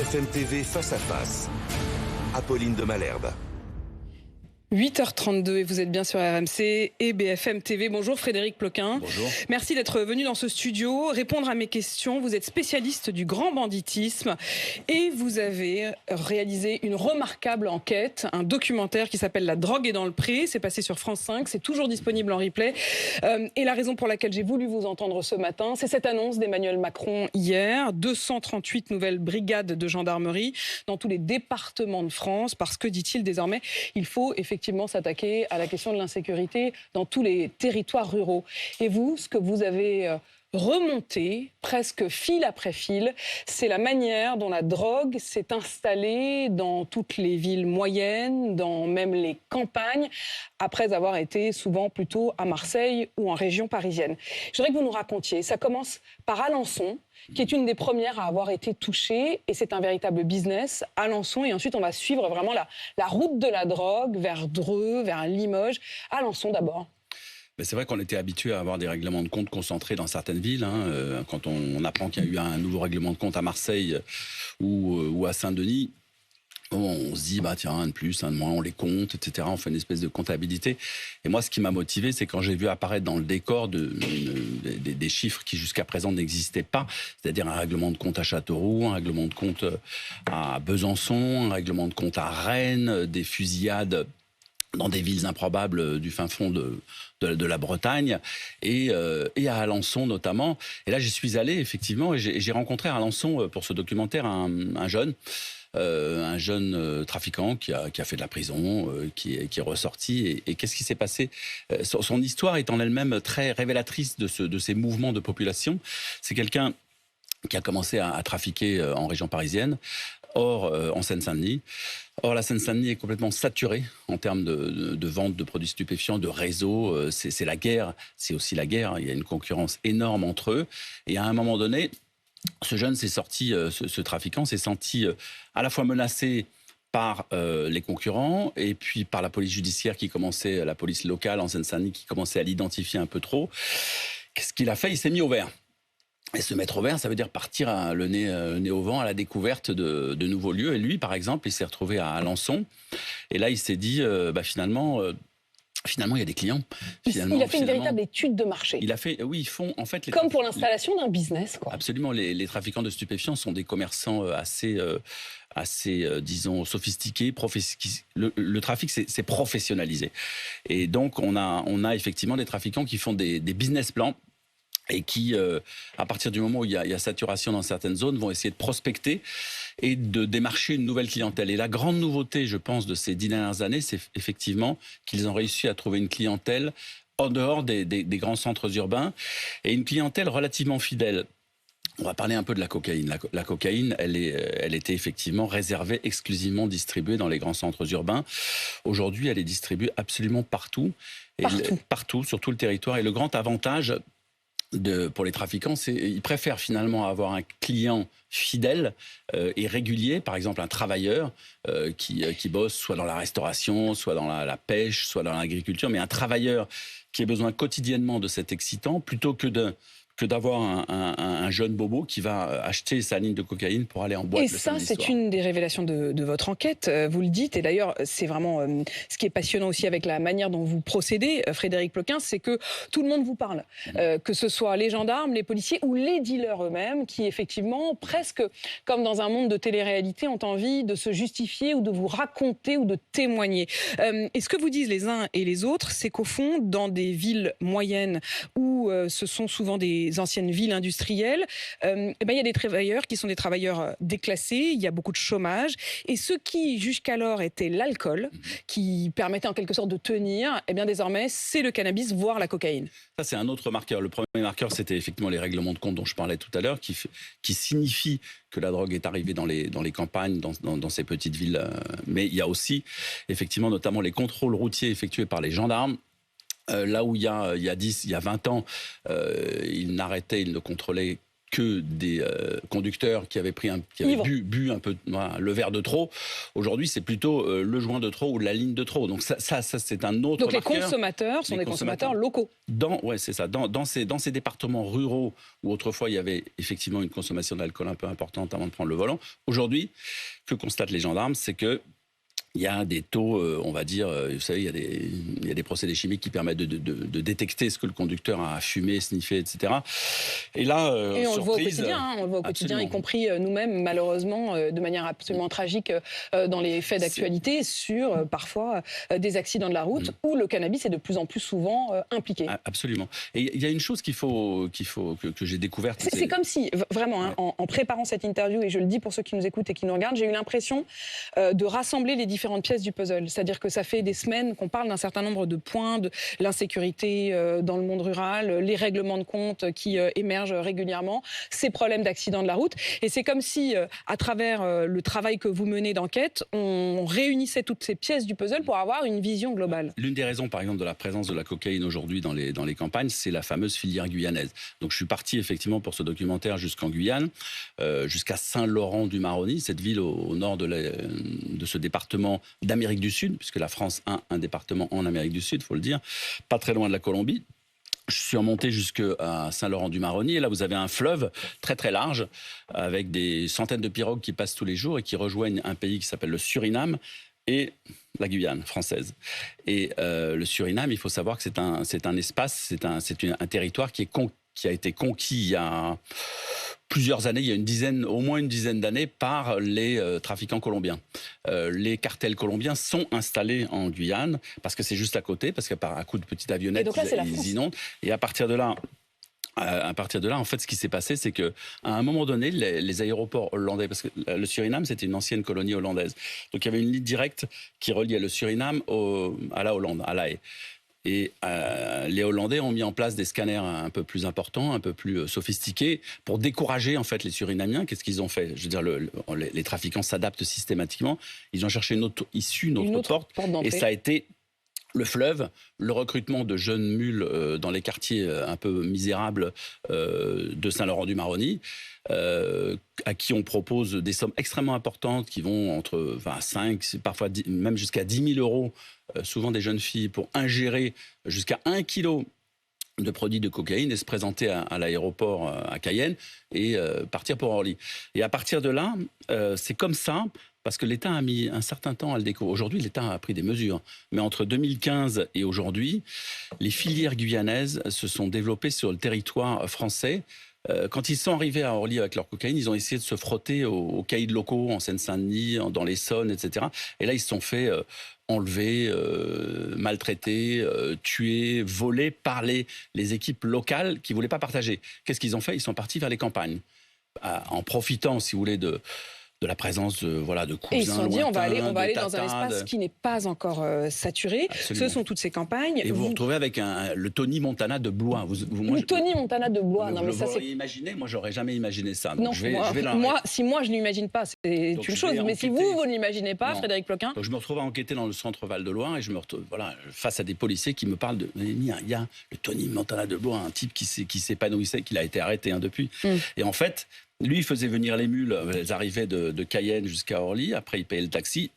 BFM TV face à face. Apolline de Malherbe. 8h32 et vous êtes bien sur RMC et BFM TV. Bonjour Frédéric Ploquin. Bonjour. Merci d'être venu dans ce studio, répondre à mes questions. Vous êtes spécialiste du grand banditisme et vous avez réalisé une remarquable enquête, un documentaire qui s'appelle La drogue est dans le pré. C'est passé sur France 5, c'est toujours disponible en replay. Et la raison pour laquelle j'ai voulu vous entendre ce matin, c'est cette annonce d'Emmanuel Macron hier. 238 nouvelles brigades de gendarmerie dans tous les départements de France parce que, dit-il, désormais, il faut effectivement s'attaquer à la question de l'insécurité dans tous les territoires ruraux. Et vous, ce que vous avez remonté, presque fil après fil, c'est la manière dont la drogue s'est installée dans toutes les villes moyennes, dans même les campagnes, après avoir été souvent plutôt à Marseille ou en région parisienne. Je voudrais que vous nous racontiez. Ça commence par Alençon, qui est une des premières à avoir été touchée, et c'est un véritable business, Alençon, et ensuite on va suivre vraiment la route de la drogue vers Dreux, vers Limoges. Alençon d'abord. Mais c'est vrai qu'on était habitué à avoir des règlements de compte concentrés dans certaines villes. Quand on apprend qu'il y a eu un nouveau règlement de compte à Marseille ou à Saint-Denis, on se dit, tiens, un de plus, un de moins, on les compte, etc. On fait une espèce de comptabilité. Et moi, ce qui m'a motivé, c'est quand j'ai vu apparaître dans le décor des chiffres qui jusqu'à présent n'existaient pas, c'est-à-dire un règlement de compte à Châteauroux, un règlement de compte à Besançon, un règlement de compte à Rennes, des fusillades dans des villes improbables du fin fond de la Bretagne et à Alençon notamment. Et là, j'y suis allé effectivement et j'ai rencontré à Alençon pour ce documentaire un jeune trafiquant qui a fait de la prison, qui est ressorti. Et qu'est-ce qui s'est passé ? Son histoire est en elle-même très révélatrice de ces mouvements de population. C'est quelqu'un qui a commencé à trafiquer en région parisienne, en Seine-Saint-Denis. Or, la Seine-Saint-Denis est complètement saturée en termes de vente de produits stupéfiants, de réseaux. C'est la guerre, c'est aussi la guerre. Il y a une concurrence énorme entre eux. Et à un moment donné, ce jeune ce trafiquant s'est senti à la fois menacé par les concurrents et puis par la police judiciaire la police locale en Seine-Saint-Denis qui commençait à l'identifier un peu trop. Qu'est-ce qu'il a fait ? Il s'est mis au vert. Et se mettre au vert, ça veut dire partir le nez au vent à la découverte de nouveaux lieux. Et lui, par exemple, il s'est retrouvé à Alençon. Et là, il s'est dit, finalement, il y a des clients. Il a fait une véritable étude de marché. Ils font en fait... Comme pour l'installation d'un business, quoi. Absolument. Les trafiquants de stupéfiants sont des commerçants assez disons, sophistiqués. Le trafic, c'est professionnalisé. Et donc, on a effectivement des trafiquants qui font des business plans et qui, à partir du moment où il y a saturation dans certaines zones, vont essayer de prospecter et de démarcher une nouvelle clientèle. Et la grande nouveauté, je pense, de ces 10 dernières années, c'est effectivement qu'ils ont réussi à trouver une clientèle en dehors des grands centres urbains et une clientèle relativement fidèle. On va parler un peu de la cocaïne. La cocaïne, elle était effectivement réservée, exclusivement distribuée dans les grands centres urbains. Aujourd'hui, elle est distribuée absolument partout. Partout, sur tout le territoire. Et le grand avantage pour les trafiquants, ils préfèrent finalement avoir un client fidèle et régulier, par exemple un travailleur qui bosse soit dans la restauration, soit dans la pêche, soit dans l'agriculture, mais un travailleur qui a besoin quotidiennement de cet excitant, plutôt que d'avoir un jeune bobo qui va acheter sa ligne de cocaïne pour aller en boîte. Et ça, c'est une des révélations de votre enquête, vous le dites. Et d'ailleurs, c'est vraiment ce qui est passionnant aussi avec la manière dont vous procédez, Frédéric Ploquin, c'est que tout le monde vous parle. Que ce soit les gendarmes, les policiers ou les dealers eux-mêmes, qui effectivement, presque comme dans un monde de télé-réalité, ont envie de se justifier ou de vous raconter ou de témoigner. Et ce que vous disent les uns et les autres, c'est qu'au fond, dans des villes moyennes où ce sont souvent des anciennes villes industrielles, il y a des travailleurs qui sont des travailleurs déclassés, il y a beaucoup de chômage, et ce qui jusqu'alors était l'alcool, qui permettait en quelque sorte de tenir, désormais c'est le cannabis, voire la cocaïne. Ça, c'est un autre marqueur. Le premier marqueur, c'était effectivement les règlements de compte dont je parlais tout à l'heure, qui signifie que la drogue est arrivée dans les campagnes, dans ces petites villes. Mais il y a aussi, effectivement, notamment les contrôles routiers effectués par les gendarmes. Là où il y a 20 ans, ils ne contrôlaient que des conducteurs qui avaient bu un peu le verre de trop. Aujourd'hui, c'est plutôt le joint de trop ou la ligne de trop. Donc ça c'est un autre Donc marqueur. les consommateurs sont des consommateurs locaux. C'est ça. Dans ces départements ruraux où autrefois il y avait effectivement une consommation d'alcool un peu importante avant de prendre le volant, aujourd'hui, que constatent les gendarmes, c'est que il y a des taux, on va dire, vous savez, il y a des procédés chimiques qui permettent de détecter ce que le conducteur a fumé, sniffé, etc. Et là, et on surprise, le voit au quotidien, on le voit au quotidien, y compris nous-mêmes, malheureusement, de manière absolument tragique, dans les faits d'actualité, sur parfois des accidents de la route où le cannabis est de plus en plus souvent impliqué. Absolument. Et il y a une chose que j'ai découverte. C'est comme si, vraiment, hein, en préparant cette interview, et je le dis pour ceux qui nous écoutent et qui nous regardent, j'ai eu l'impression de rassembler les différentes pièces du puzzle. C'est-à-dire que ça fait des semaines qu'on parle d'un certain nombre de points, de l'insécurité dans le monde rural, les règlements de compte qui émergent régulièrement, ces problèmes d'accidents de la route. Et c'est comme si, à travers le travail que vous menez d'enquête, on réunissait toutes ces pièces du puzzle pour avoir une vision globale. L'une des raisons, par exemple, de la présence de la cocaïne aujourd'hui dans les campagnes, c'est la fameuse filière guyanaise. Donc je suis parti effectivement pour ce documentaire jusqu'en Guyane, jusqu'à Saint-Laurent-du-Maroni, cette ville au nord de ce département d'Amérique du Sud, puisque la France a un département en Amérique du Sud, il faut le dire, pas très loin de la Colombie. Je suis remonté jusqu'à Saint-Laurent-du-Maroni, et là vous avez un fleuve très très large, avec des centaines de pirogues qui passent tous les jours et qui rejoignent un pays qui s'appelle le Suriname et la Guyane française. Et le Suriname, il faut savoir que c'est un espace, c'est un territoire qui a été conquis il y a plusieurs années, il y a au moins une dizaine d'années, par les trafiquants colombiens. Les cartels colombiens sont installés en Guyane, parce que c'est juste à côté, parce qu'à coup de petite avionnette, ils inondent. Et à partir de là, en fait, ce qui s'est passé, c'est qu'à un moment donné, les aéroports hollandais, parce que le Suriname, c'était une ancienne colonie hollandaise, donc il y avait une ligne directe qui reliait le Suriname à la Hollande, à La Haye. Et les Hollandais ont mis en place des scanners un peu plus importants, un peu plus sophistiqués, pour décourager en fait les Surinamiens. Qu'est-ce qu'ils ont fait? Je veux dire, les trafiquants s'adaptent systématiquement. Ils ont cherché une autre porte et ça a été le fleuve, le recrutement de jeunes mules dans les quartiers un peu misérables de Saint-Laurent-du-Maroni, à qui on propose des sommes extrêmement importantes qui vont entre 5, parfois même jusqu'à 10 000 euros, souvent des jeunes filles, pour ingérer jusqu'à 1 kilo de produits de cocaïne et se présenter à l'aéroport à Cayenne et partir pour Orly. Et à partir de là, c'est comme ça, parce que l'État a mis un certain temps à le découvrir. Aujourd'hui, l'État a pris des mesures. Mais entre 2015 et aujourd'hui, les filières guyanaises se sont développées sur le territoire français. Quand ils sont arrivés à Orly avec leur cocaïne, ils ont essayé de se frotter aux caïds locaux en Seine-Saint-Denis, dans l'Essonne, etc. Et là, ils se sont fait enlever, maltraités, tués, volés par les équipes locales qui ne voulaient pas partager. Qu'est-ce qu'ils ont fait? Ils sont partis vers les campagnes, en profitant, si vous voulez, de la présence de cousins. Et ils se sont dit, on va aller dans un tatas, espace qui n'est pas encore saturé. Absolument. Ce sont toutes ces campagnes. Et vous vous retrouvez avec le Tony Montana de Blois. Tony Montana de Blois. Non, mais ça, c'est imaginé. Moi, j'aurais jamais imaginé ça. Donc non, si moi je l'imagine pas, c'est une chose. Mais si vous ne l'imaginez pas, non. Frédéric Ploquin. Donc je me retrouve à enquêter dans le centre Val-de-Loire et je me retrouve face à des policiers qui me parlent de. Il y a le Tony Montana de Blois, un type qui s'épanouissait, qui a été arrêté depuis. Et en fait, lui, il faisait venir les mules. Elles arrivaient de Cayenne jusqu'à Orly. Après, il payait le taxi.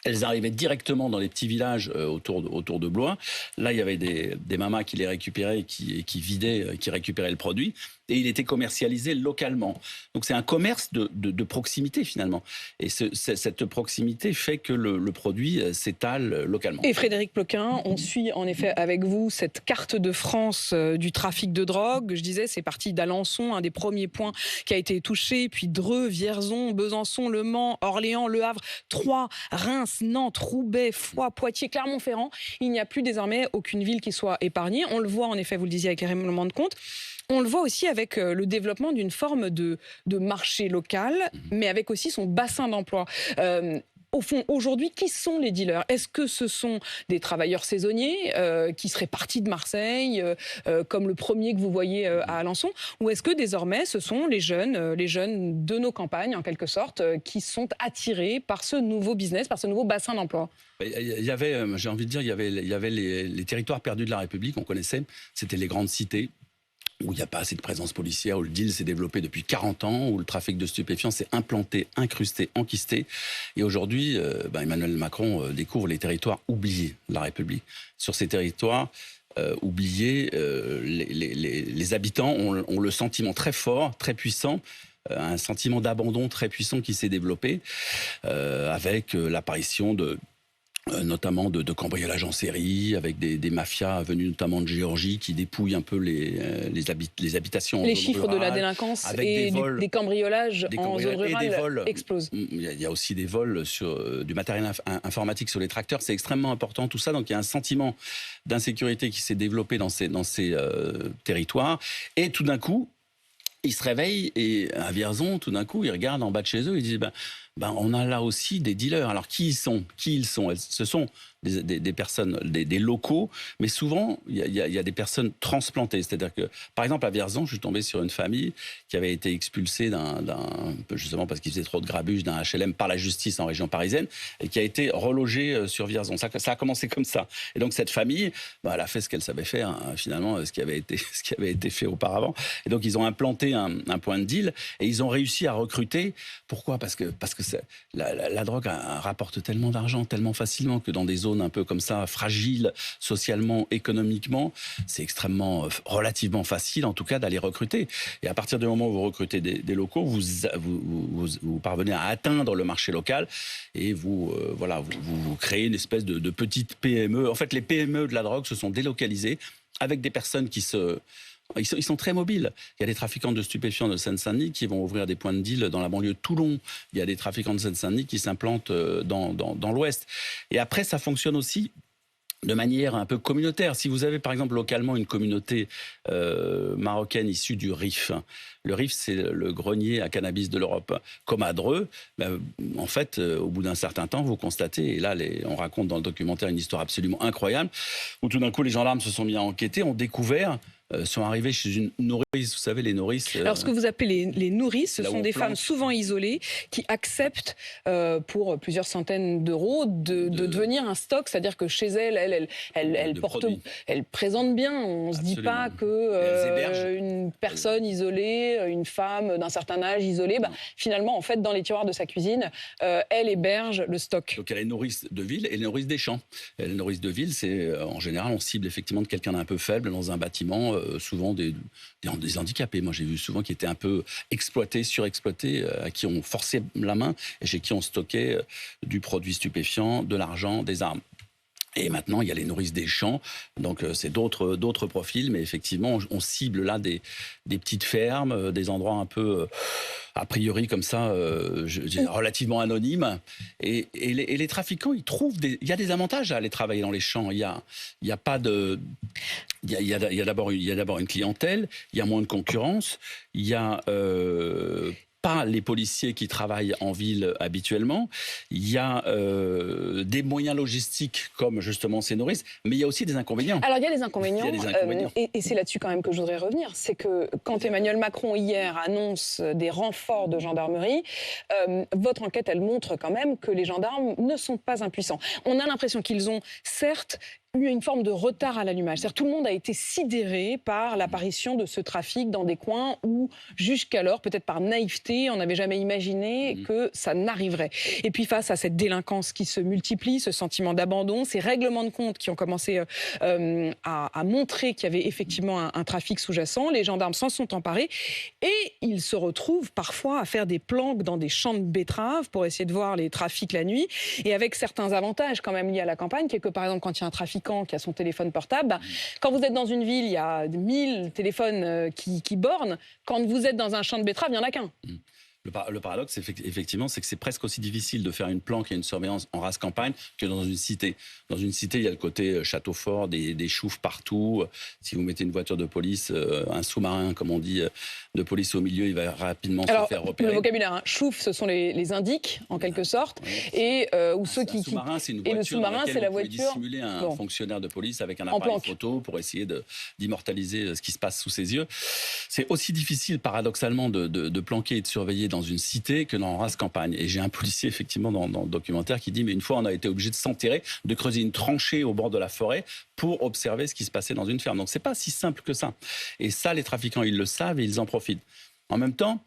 Elles arrivaient directement dans les petits villages autour de Blois. Là, il y avait des mamas qui les récupéraient, qui vidaient, qui récupéraient le produit. Et il était commercialisé localement. Donc c'est un commerce de proximité finalement. Et cette proximité fait que le produit s'étale localement. Et Frédéric Ploquin, on suit en effet avec vous cette carte de France du trafic de drogue. Je disais, c'est parti d'Alençon, un des premiers points qui a été touché, puis Dreux, Vierzon, Besançon, Le Mans, Orléans, Le Havre, Troyes, Reims, Nantes, Roubaix, Foix, Poitiers, Clermont-Ferrand. Il n'y a plus désormais aucune ville qui soit épargnée. On le voit en effet, vous le disiez, avec les règlements de compte. On le voit aussi avec le développement d'une forme de marché local, mais avec aussi son bassin d'emploi. Au fond, aujourd'hui, qui sont les dealers? Est-ce que ce sont des travailleurs saisonniers qui seraient partis de Marseille, comme le premier que vous voyez à Alençon? Ou est-ce que désormais, ce sont les jeunes de nos campagnes, en quelque sorte, qui sont attirés par ce nouveau business, par ce nouveau bassin d'emploi? Il y avait, j'ai envie de dire, il y avait les territoires perdus de la République, on connaissait, c'était les grandes cités. où il n'y a pas assez de présence policière, où le deal s'est développé depuis 40 ans, où le trafic de stupéfiants s'est implanté, incrusté, enquisté. Et aujourd'hui, Emmanuel Macron découvre les territoires oubliés de la République. Sur ces territoires oubliés, les habitants ont le sentiment très fort, très puissant, un sentiment d'abandon très puissant qui s'est développé avec l'apparition notamment de cambriolage en série, avec des mafias venues notamment de Géorgie qui dépouillent un peu les habitations. Les chiffres rurales, de la délinquance et des cambriolages en zone rurale explosent. Il y a aussi des vols sur du matériel informatique sur les tracteurs. C'est extrêmement important tout ça. Donc il y a un sentiment d'insécurité qui s'est développé dans ces territoires. Et tout d'un coup, ils se réveillent et à Vierzon, tout d'un coup, ils regardent en bas de chez eux et ils disent on a là aussi des dealers. Alors qui ils sont? Ce sont des personnes, des locaux, mais souvent il y a des personnes transplantées. C'est-à-dire que, par exemple, à Vierzon, je suis tombé sur une famille qui avait été expulsée justement parce qu'il faisait trop de grabuge, d'un HLM par la justice en région parisienne et qui a été relogée sur Vierzon. Ça a commencé comme ça. Et donc cette famille, elle a fait ce qu'elle savait faire, finalement, ce qui avait été fait auparavant. Et donc ils ont implanté un point de deal et ils ont réussi à recruter. Pourquoi ? Parce que la drogue rapporte tellement d'argent, tellement facilement, que dans des zones un peu comme ça, fragiles socialement, économiquement, c'est extrêmement, relativement facile en tout cas d'aller recruter. Et à partir du moment où vous recrutez des locaux, vous parvenez à atteindre le marché local et vous créez une espèce de petite PME. En fait, les PME de la drogue se sont délocalisées avec des personnes ils sont très mobiles. Il y a des trafiquants de stupéfiants de Seine-Saint-Denis qui vont ouvrir des points de deal dans la banlieue de Toulon. Il y a des trafiquants de Seine-Saint-Denis qui s'implantent dans l'Ouest. Et après, ça fonctionne aussi de manière un peu communautaire. Si vous avez par exemple localement une communauté marocaine issue du RIF, le RIF c'est le grenier à cannabis de l'Europe, comme à Dreux, en fait au bout d'un certain temps vous constatez, et là on raconte dans le documentaire une histoire absolument incroyable, où tout d'un coup les gendarmes se sont mis à enquêter, ont découvert, sont arrivés chez une nourrice, vous savez les nourrices... Alors ce que vous appelez les nourrices, ce sont des femmes souvent isolées qui acceptent pour plusieurs centaines d'euros de devenir un stock, c'est-à-dire que chez elles présentent bien, on ne se dit pas qu'une personne isolée, une femme d'un certain âge isolée, finalement en fait dans les tiroirs de sa cuisine, elle héberge le stock. Donc il y a les nourrices de ville et les nourrices des champs. Et les nourrices de ville, c'est en général on cible effectivement de quelqu'un d'un peu faible dans un bâtiment, souvent des handicapés. Moi, j'ai vu souvent qui étaient un peu exploités, surexploités, à qui on forçait la main et chez qui on stockait du produit stupéfiant, de l'argent, des armes. Et maintenant, il y a les nourrices des champs, donc c'est d'autres profils, mais effectivement, on cible là des petites fermes, des endroits un peu, a priori comme ça, relativement anonymes. Et les trafiquants, ils trouvent il y a des avantages à aller travailler dans les champs. Il y a pas de... Il y a d'abord une clientèle, il y a moins de concurrence, il y a... pas les policiers qui travaillent en ville habituellement. Il y a des moyens logistiques comme justement ces nourrices, mais il y a aussi des inconvénients. Alors il y a des inconvénients, et c'est là-dessus quand même que je voudrais revenir. C'est que quand Emmanuel Macron hier annonce des renforts de gendarmerie, votre enquête elle montre quand même que les gendarmes ne sont pas impuissants. On a l'impression qu'ils ont certes eu une forme de retard à l'allumage. C'est-à-dire tout le monde a été sidéré par l'apparition de ce trafic dans des coins où, jusqu'alors, peut-être par naïveté, on n'avait jamais imaginé que ça n'arriverait. Et puis face à cette délinquance qui se multiplie, ce sentiment d'abandon, ces règlements de compte qui ont commencé à montrer qu'il y avait effectivement un trafic sous-jacent, les gendarmes s'en sont emparés et ils se retrouvent parfois à faire des planques dans des champs de betteraves pour essayer de voir les trafics la nuit, et avec certains avantages quand même liés à la campagne, qui est que par exemple quand il y a un trafic qui a son téléphone portable, quand vous êtes dans une ville, il y a 1000 téléphones qui bornent. Quand vous êtes dans un champ de betteraves, il n'y en a qu'un. Le paradoxe, effectivement, c'est que c'est presque aussi difficile de faire une planque et une surveillance en race campagne que dans une cité. Dans une cité, il y a le côté château fort, des choufs partout. Si vous mettez une voiture de police, un sous-marin, comme on dit, de police au milieu, il va rapidement se faire repérer. Le vocabulaire, chouf, ce sont les indiques, en quelque sorte. Et ou ceux qui... sous-marin, c'est une voiture. Et le sous-marin, c'est la voiture... Vous pouvez dissimuler un fonctionnaire de police avec un appareil photo pour essayer d'immortaliser ce qui se passe sous ses yeux. C'est aussi difficile, paradoxalement, de planquer et de surveiller dans une cité que dans race campagne. Et j'ai un policier, effectivement, dans le documentaire qui dit, mais une fois, on a été obligé de s'enterrer, de creuser une tranchée au bord de la forêt pour observer ce qui se passait dans une ferme. Donc, c'est pas si simple que ça. Et ça, les trafiquants, ils le savent et ils en profitent. En même temps,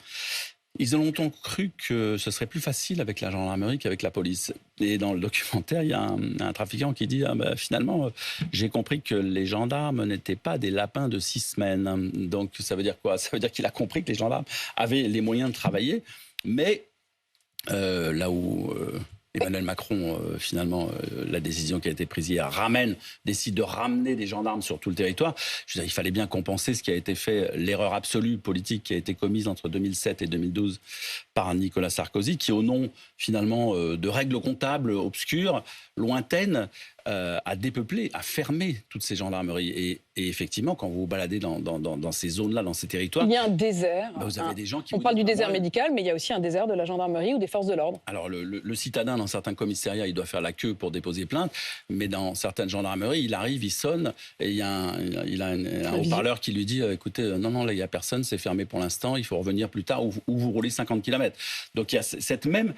ils ont longtemps cru que ce serait plus facile avec la gendarmerie qu'avec la police. Et dans le documentaire, il y a un trafiquant qui dit finalement, j'ai compris que les gendarmes n'étaient pas des lapins de 6 semaines. Donc ça veut dire quoi? Ça veut dire qu'il a compris que les gendarmes avaient les moyens de travailler, mais là où Emmanuel Macron, la décision qui a été prise hier, décide de ramener des gendarmes sur tout le territoire. Je veux dire, il fallait bien compenser ce qui a été fait, l'erreur absolue politique qui a été commise entre 2007 et 2012 par Nicolas Sarkozy, qui, au nom, finalement, de règles comptables obscures, lointaines, à dépeupler, à fermer toutes ces gendarmeries. Et effectivement, quand vous vous baladez dans ces zones-là, dans ces territoires... Il y a un désert. Vous avez des gens qui... On parle du désert médical, mais il y a aussi un désert de la gendarmerie ou des forces de l'ordre. Alors, le citadin, dans certains commissariats, il doit faire la queue pour déposer plainte, mais dans certaines gendarmeries, il arrive, il sonne, et il a un haut-parleur qui lui dit, écoutez, non, là, il n'y a personne, c'est fermé pour l'instant, il faut revenir plus tard, ou vous roulez 50 km. Donc, il y a ce même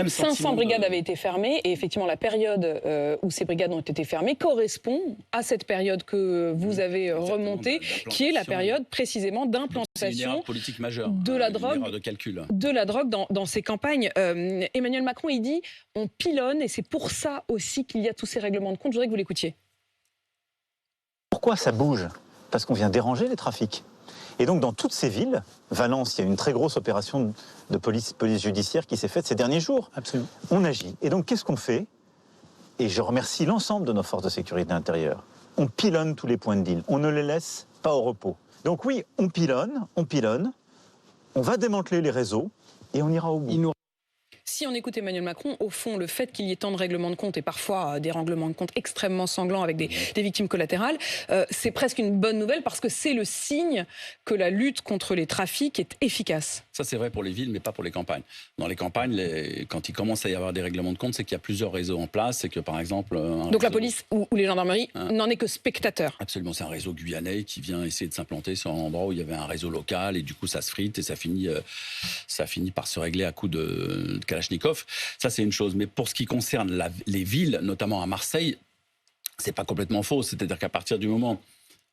sentiment... 500 brigades avaient été fermées, et effectivement, la période où ces brigades ont été fermées correspond à cette période que vous avez remontée, qui est la période précisément d'implantation politique majeure, de la drogue, de calcul. De la drogue dans ces campagnes. Emmanuel Macron, il dit, on pilonne, et c'est pour ça aussi qu'il y a tous ces règlements de compte. Je voudrais que vous l'écoutiez. Pourquoi ça bouge? Parce qu'on vient déranger les trafics. Et donc dans toutes ces villes, Valence, il y a une très grosse opération de police judiciaire qui s'est faite ces derniers jours. Absolument. On agit. Et donc qu'est-ce qu'on fait? Et je remercie l'ensemble de nos forces de sécurité intérieure. On pilonne tous les points de deal. On ne les laisse pas au repos. Donc oui, on pilonne, on va démanteler les réseaux et on ira au bout. Si on écoute Emmanuel Macron, au fond, le fait qu'il y ait tant de règlements de compte et parfois des règlements de compte extrêmement sanglants avec des victimes collatérales, c'est presque une bonne nouvelle parce que c'est le signe que la lutte contre les trafics est efficace. Ça, c'est vrai pour les villes, mais pas pour les campagnes. Dans les campagnes, quand il commence à y avoir des règlements de compte, c'est qu'il y a plusieurs réseaux en place. C'est que, par exemple... Donc la police ou les gendarmeries n'en est que spectateur. Absolument, c'est un réseau guyanais qui vient essayer de s'implanter sur un endroit où il y avait un réseau local et du coup, ça se frite et ça finit par se régler à coups de Kalachnikov. Ça, c'est une chose. Mais pour ce qui concerne les villes, notamment à Marseille, c'est pas complètement faux. C'est-à-dire qu'à partir du moment...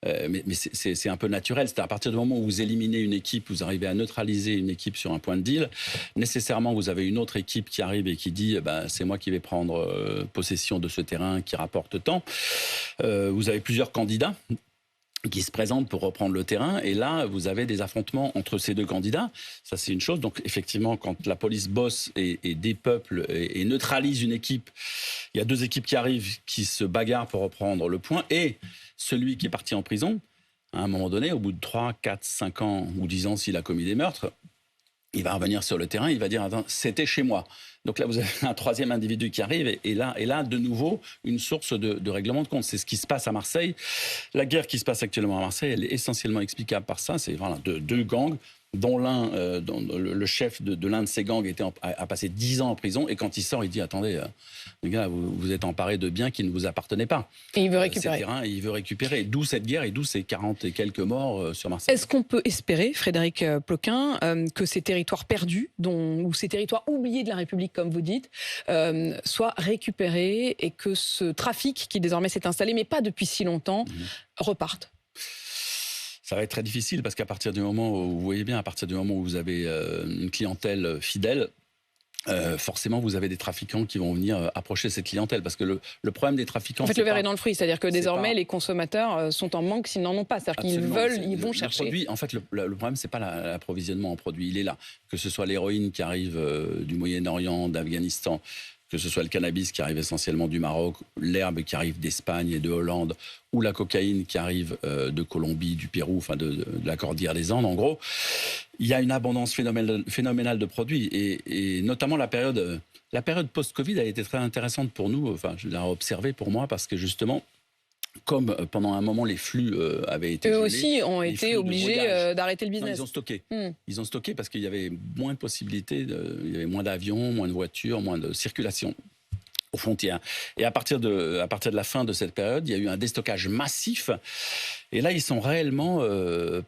mais c'est un peu naturel. C'est à partir du moment où vous éliminez une équipe, vous arrivez à neutraliser une équipe sur un point de deal, nécessairement vous avez une autre équipe qui arrive et qui dit c'est moi qui vais prendre possession de ce terrain qui rapporte tant. Vous avez plusieurs candidats qui se présentent pour reprendre le terrain, et là, vous avez des affrontements entre ces deux candidats. Ça, c'est une chose. Donc, effectivement, quand la police bosse et dépeuple et neutralise une équipe, il y a deux équipes qui arrivent, qui se bagarrent pour reprendre le point, et celui qui est parti en prison, à un moment donné, au bout de 3, 4, 5 ans ou 10 ans, s'il a commis des meurtres, il va revenir sur le terrain, il va dire « Attends, c'était chez moi ». Donc là, vous avez un troisième individu qui arrive, et là, de nouveau, une source de règlement de compte. C'est ce qui se passe à Marseille. La guerre qui se passe actuellement à Marseille, elle est essentiellement explicable par ça. C'est voilà, deux gangs, dont le chef de l'un de ces gangs a passé 10 ans en prison, et quand il sort, il dit « Attendez, les gars, vous êtes emparés de biens qui ne vous appartenaient pas. » Et il veut récupérer. Ces terrains, et il veut récupérer. D'où cette guerre et d'où ces 40 et quelques morts sur Marseille. Est-ce qu'on peut espérer, Frédéric Ploquin, que ces territoires perdus, ou ces territoires oubliés de la République, comme vous dites, soient récupérés et que ce trafic qui désormais s'est installé, mais pas depuis si longtemps, reparte? Ça va être très difficile parce qu'à partir du moment où, vous voyez bien, à partir du moment où vous avez une clientèle fidèle, forcément vous avez des trafiquants qui vont venir approcher cette clientèle, parce que le problème des trafiquants... En fait, le verre est dans le fruit, c'est-à-dire que désormais les consommateurs sont en manque s'ils n'en ont pas, c'est-à-dire qu'ils vont chercher. Produit, en fait, le problème, c'est pas l'approvisionnement en produits, il est là. Que ce soit l'héroïne qui arrive du Moyen-Orient, d'Afghanistan, que ce soit le cannabis qui arrive essentiellement du Maroc, l'herbe qui arrive d'Espagne et de Hollande, ou la cocaïne qui arrive de Colombie, du Pérou, enfin de la cordillère des Andes, en gros, il y a une abondance phénoménale de produits. Et notamment la période post-Covid a été très intéressante pour nous, enfin je l'ai observé pour moi, parce que justement, comme pendant un moment les flux avaient été gelés, eux aussi ont été obligés d'arrêter le business. Non, ils ont stocké. Ils ont stocké parce qu'il y avait moins de possibilités, il y avait moins d'avions, moins de voitures, moins de circulation aux frontières. Et à partir de la fin de cette période, il y a eu un déstockage massif. Et là, ils sont réellement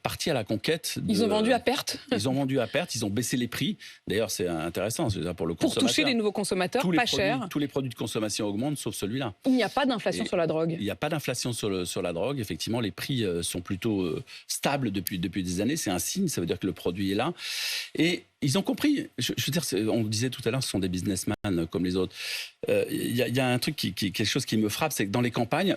partis à la conquête. Ils ont vendu à perte. Ils ont vendu à perte, ils ont baissé les prix. D'ailleurs, c'est intéressant pour le consommateur. Pour toucher les nouveaux consommateurs, pas cher. Tous les produits de consommation augmentent, sauf celui-là. Il n'y a pas d'inflation sur la drogue. Il n'y a pas d'inflation sur la drogue. Effectivement, les prix sont plutôt stables depuis des années. C'est un signe, ça veut dire que le produit est là. Et ils ont compris. Je veux dire, on le disait tout à l'heure, ce sont des businessmen comme les autres. Il y a un truc, quelque chose qui me frappe, c'est que dans les campagnes,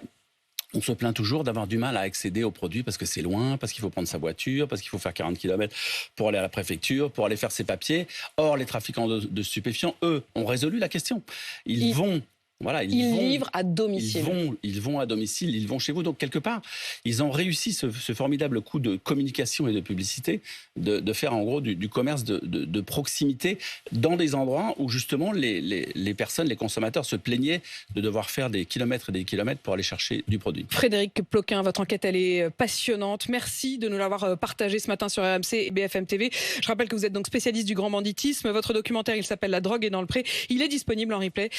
on se plaint toujours d'avoir du mal à accéder aux produits parce que c'est loin, parce qu'il faut prendre sa voiture, parce qu'il faut faire 40 km pour aller à la préfecture, pour aller faire ses papiers. Or, les trafiquants de stupéfiants, eux, ont résolu la question. Ils livrent à domicile. Ils vont à domicile, ils vont chez vous. Donc, quelque part, ils ont réussi ce formidable coup de communication et de publicité de faire en gros du commerce de proximité dans des endroits où justement les personnes, les consommateurs se plaignaient de devoir faire des kilomètres et des kilomètres pour aller chercher du produit. Frédéric Ploquin, votre enquête, elle est passionnante. Merci de nous l'avoir partagée ce matin sur RMC et BFM TV. Je rappelle que vous êtes donc spécialiste du grand banditisme. Votre documentaire, il s'appelle La drogue est dans le pré. Il est disponible en replay